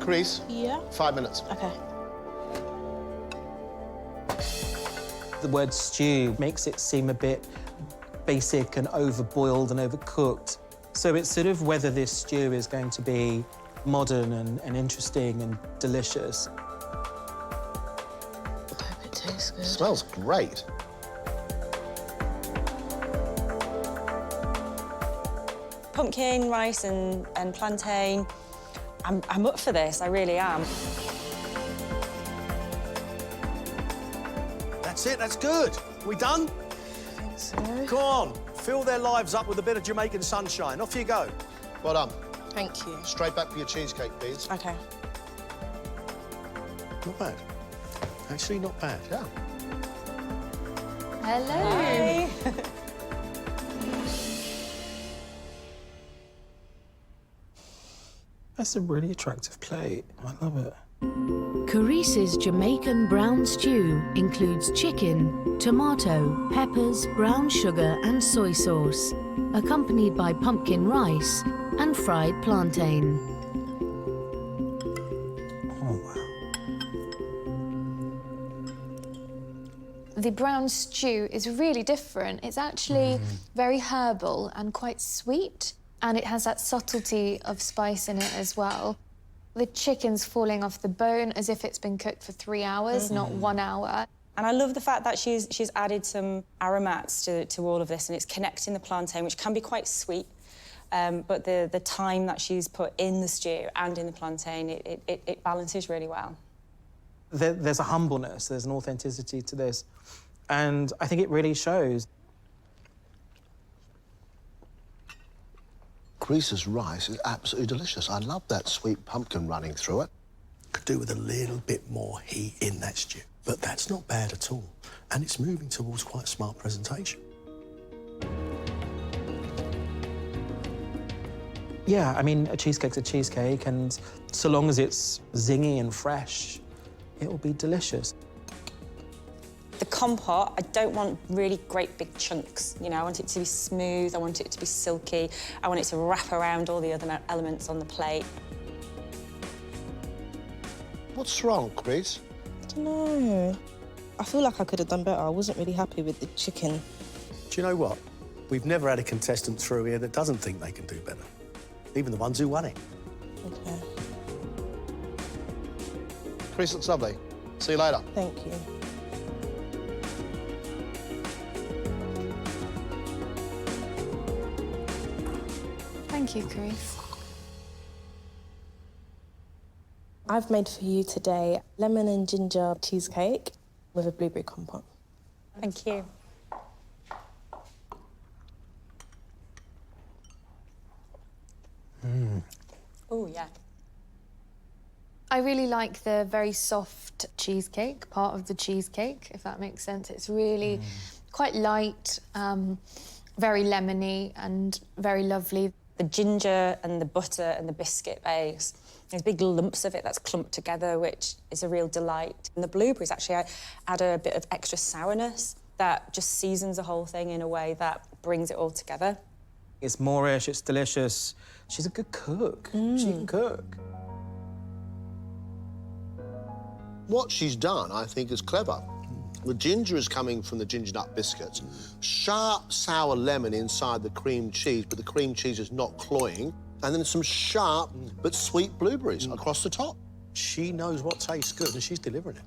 Chris? Yeah? 5 minutes. OK. The word stew makes it seem a bit basic and overboiled and overcooked. So it's sort of whether this stew is going to be modern and interesting and delicious. I hope it tastes good. Smells great. Pumpkin, rice and plantain. I'm up for this, I really am. That's it, that's good. We done? I think so. Go on, fill their lives up with a bit of Jamaican sunshine. Off you go. Well done. Thank you. Straight back for your cheesecake, please. OK. Not bad. Actually, not bad. Yeah. Hello. Hi. That's a really attractive plate. I love it. Carice's Jamaican brown stew includes chicken, tomato, peppers, brown sugar and soy sauce, accompanied by pumpkin rice and fried plantain. Oh, wow. The brown stew is really different. It's actually very herbal and quite sweet, and it has that subtlety of spice in it as well. The chicken's falling off the bone as if it's been cooked for 3 hours, not 1 hour. And I love the fact that she's added some aromats to all of this, and it's connecting the plantain, which can be quite sweet. But the time that she's put in the stew and in the plantain, it balances really well. There's a humbleness, there's an authenticity to this, and I think it really shows. Chris's rice is absolutely delicious. I love that sweet pumpkin running through it. Could do with a little bit more heat in that stew. But that's not bad at all. And it's moving towards quite smart presentation. Yeah, I mean, a cheesecake's a cheesecake, and so long as it's zingy and fresh, it will be delicious. The compote, I don't want really great big chunks, you know. I want it to be smooth, I want it to be silky, I want it to wrap around all the other elements on the plate. What's wrong, Chris? I don't know. I feel like I could have done better. I wasn't really happy with the chicken. Do you know what? We've never had a contestant through here that doesn't think they can do better. Even the ones who won it. OK. Chris looks lovely. See you later. Thank you. Thank you, Carice. I've made for you today lemon and ginger cheesecake with a blueberry compote. Thank you. Oh, yeah. I really like the very soft cheesecake, part of the cheesecake, if that makes sense. It's really quite light, very lemony and very lovely. The ginger and the butter and the biscuit base, there's big lumps of it that's clumped together, which is a real delight. And the blueberries actually add a bit of extra sourness that just seasons the whole thing in a way that brings it all together. It's Moorish, it's delicious. She's a good cook. She can cook. What she's done, I think, is clever. The ginger is coming from the ginger nut biscuits. Sharp, sour lemon inside the cream cheese, but the cream cheese is not cloying. And then some sharp but sweet blueberries across the top. She knows what tastes good and she's delivering it.